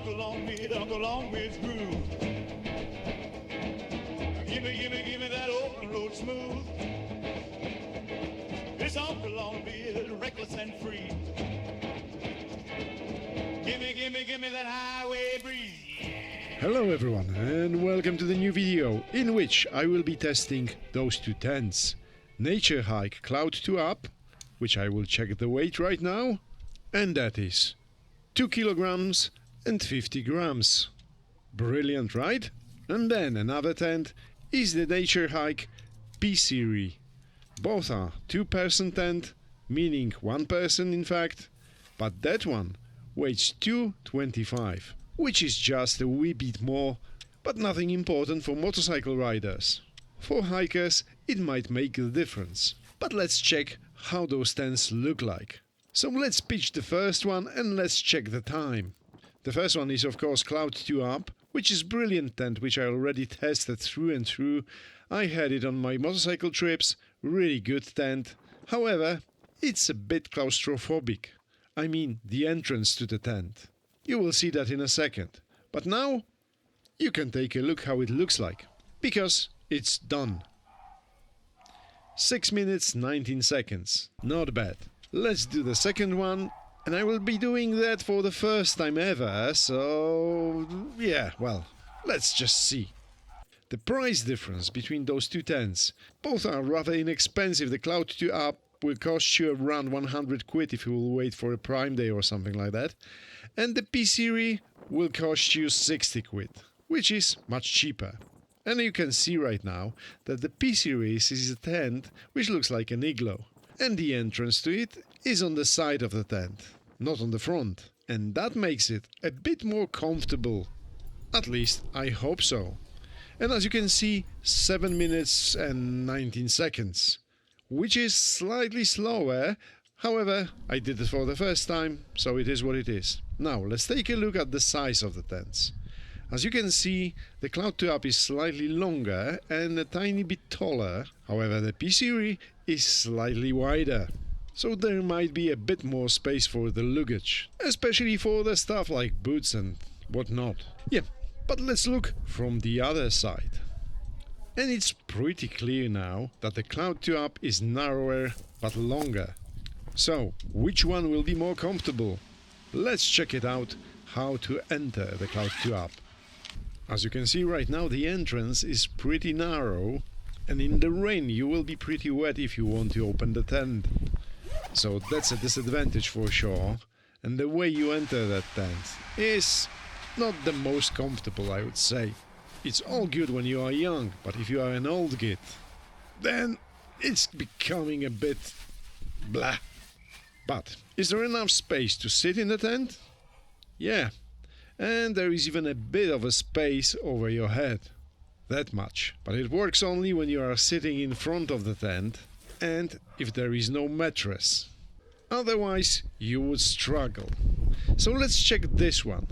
Uncle Longbeard's groove. Give me that open road smooth. It's Uncle Longbeard, reckless and free. Give me that highway breeze. Hello everyone and welcome to the new video in which I will be testing those two tents. Naturehike Cloud 2 up, which I will check the weight right now, and that is 2 kilograms and 50 grams. Brilliant, right? And then another tent is the Naturehike P-Series. Both are two-person tent, meaning one person in fact, but that one weighs 225, which is just a wee bit more, but nothing important for motorcycle riders. For hikers it might make a difference, but let's check how those tents look like. So let's pitch the first one and let's check the time. The first one is of course Cloud 2 up, which is brilliant tent which I already tested through and through. I had it on my motorcycle trips, really good tent. However, it's a bit claustrophobic. I mean the entrance to the tent. You will see that in a second. But now you can take a look how it looks like, because it's done. 6 minutes 19 seconds. Not bad. Let's do the second one, and I will be doing that for the first time ever, so yeah, well, let's just see. The price difference between those two tents, both are rather inexpensive. The Cloud 2 up will cost you around 100 quid if you will wait for a Prime Day or something like that, and the P-Series will cost you 60 quid, which is much cheaper. And you can see right now that the P-Series is a tent which looks like an igloo, and the entrance to it is on the side of the tent, not on the front, and that makes it a bit more comfortable. At least I hope so. And as you can see, 7 minutes and 19 seconds, which is slightly slower. However, I did it for the first time, so it is what it is. Now let's take a look at the size of the tents. As you can see, the Cloud 2 up is slightly longer and a tiny bit taller. However, the P-Series is slightly wider, so there might be a bit more space for the luggage, especially for the stuff like boots and whatnot. Yeah, but let's look from the other side. And it's pretty clear now that the Cloud 2 up is narrower but longer. So, which one will be more comfortable? Let's check it out, how to enter the Cloud 2 up. As you can see right now, the entrance is pretty narrow, and in the rain you will be pretty wet if you want to open the tent. So that's a disadvantage for sure, and the way you enter that tent is not the most comfortable, I would say. It's all good when you are young, but if you are an old git, then it's becoming a bit blah. But is there enough space to sit in the tent? Yeah, and there is even a bit of a space over your head. That much. But it works only when you are sitting in front of the tent and if there is no mattress. Otherwise you would struggle. So let's check this one.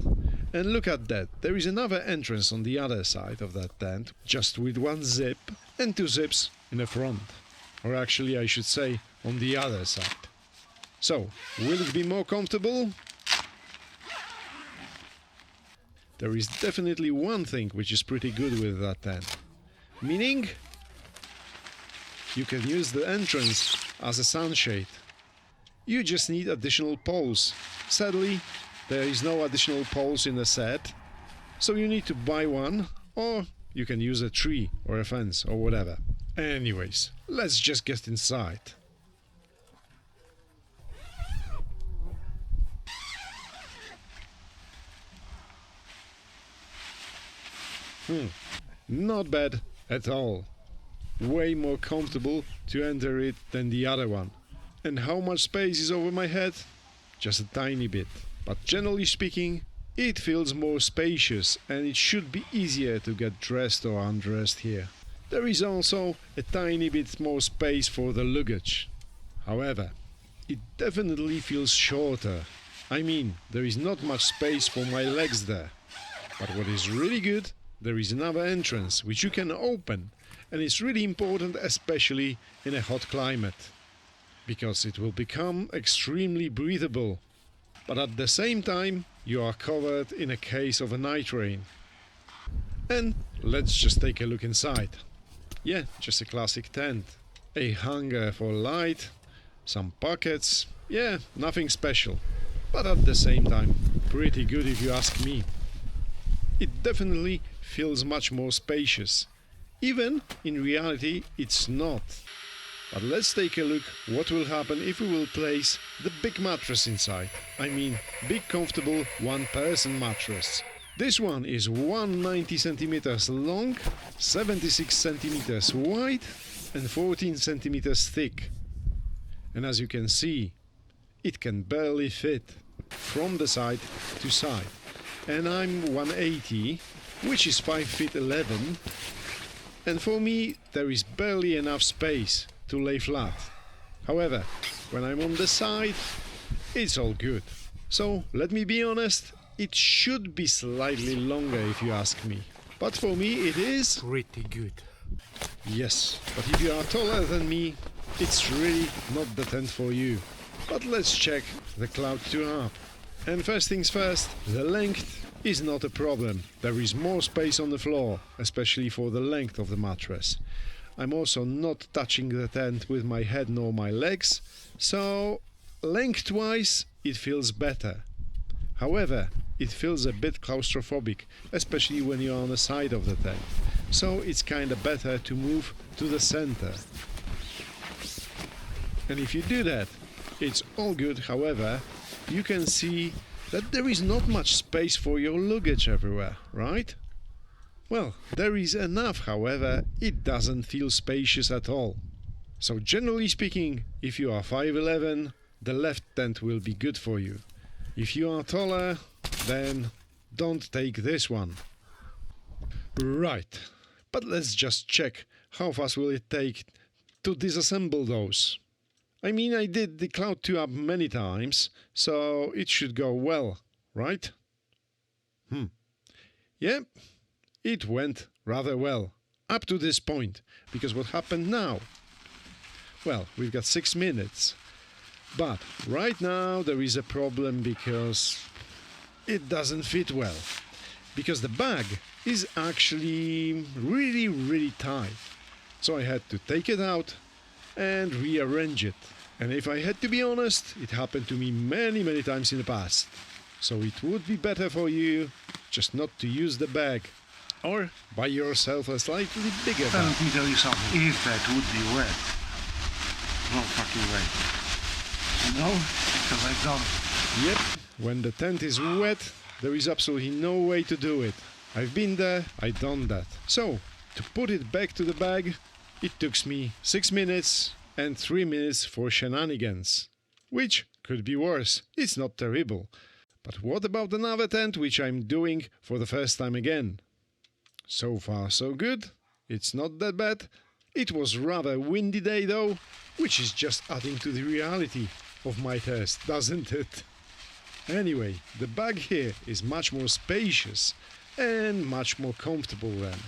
And look at that, there is another entrance on the other side of that tent, just with one zip and two zips in the front. Or actually I should say on the other side. So, will it be more comfortable? There is definitely one thing which is pretty good with that tent. Meaning, you can use the entrance as a sunshade. You just need additional poles. Sadly, there is no additional poles in the set, so you need to buy one, or you can use a tree or a fence or whatever. Anyways, let's just get inside. Not bad at all. Way more comfortable to enter it than the other one. And how much space is over my head? Just a tiny bit. But generally speaking, it feels more spacious and it should be easier to get dressed or undressed here. There is also a tiny bit more space for the luggage. However, it definitely feels shorter. I mean, there is not much space for my legs there. But what is really good, there is another entrance which you can open, and it's really important especially in a hot climate, because it will become extremely breathable. But at the same time you are covered in a case of a night rain. And let's just take a look inside. Yeah, just a classic tent. A hanger for light, some pockets, yeah, nothing special. But at the same time, pretty good if you ask me. It definitely feels much more spacious. Even in reality, it's not. But let's take a look what will happen if we will place the big mattress inside. I mean, big comfortable one-person mattress. This one is 190 centimeters long, 76 centimeters wide and 14 centimeters thick. And as you can see, it can barely fit from the side to side. And I'm 180, which is 5 feet 11. And for me, there is barely enough space to lay flat. However, when I'm on the side, it's all good. So let me be honest, it should be slightly longer if you ask me. But for me it is Pretty good. yes, but if you are taller than me, it's really not the tent for you. But let's check the Cloud 2 up. And first things first, the length is not a problem. There is more space on the floor, especially for the length of the mattress. I'm also not touching the tent with my head nor my legs, so lengthwise it feels better. However, it feels a bit claustrophobic, especially when you're on the side of the tent. So it's kinda better to move to the center. And if you do that, it's all good. However, you can see that there is not much space for your luggage everywhere, right? Well, there is enough, however, it doesn't feel spacious at all. So generally speaking, if you are 5'11", the left tent will be good for you. If you are taller, then don't take this one. Right, but let's just check how fast will it take to disassemble those. I mean, I did the Cloud 2 up many times, so it should go well, right? Yeah, it went rather well, up to this point, because what happened now? Well, we've got 6 minutes, but right now there is a problem because it doesn't fit well, because the bag is actually really tight. So I had to take it out and rearrange it. And if I had to be honest, it happened to me many times in the past. So it would be better for you just not to use the bag, or buy yourself a slightly bigger Let bag. me tell you something. If that would be wet, no fucking way. You know? Because I've done it. Yep, when the tent is wet, there is absolutely no way to do it. I've been there, I've done that. So, to put it back to the bag, it took me 6 minutes and 3 minutes for shenanigans. Which could be worse, it's not terrible. But what about another tent which I'm doing for the first time again? So far so good, it's not that bad. It was rather windy day though, which is just adding to the reality of my test, doesn't it? Anyway, the bag here is much more spacious and much more comfortable then.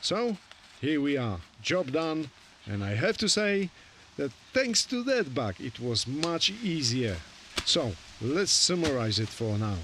So, here we are, job done, and I have to say that thanks to that bag it was much easier. So, let's summarize it for now.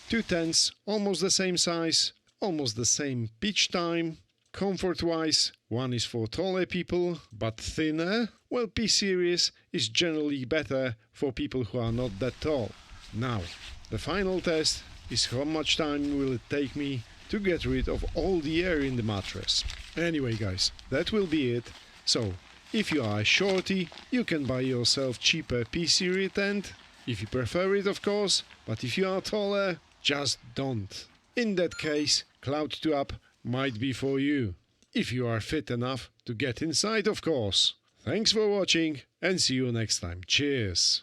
2 tents, almost the same size, almost the same pitch time. Comfort-wise, one is for taller people, but thinner, while P-Series is generally better for people who are not that tall. Now, the final test is how much time will it take me to get rid of all the air in the mattress. Anyway guys, that will be it. So, if you are a shorty, you can buy yourself cheaper P-Series tent, if you prefer it of course, but if you are taller, just don't. In that case, Cloud 2 Up might be for you, if you are fit enough to get inside of course. Thanks for watching and see you next time. Cheers!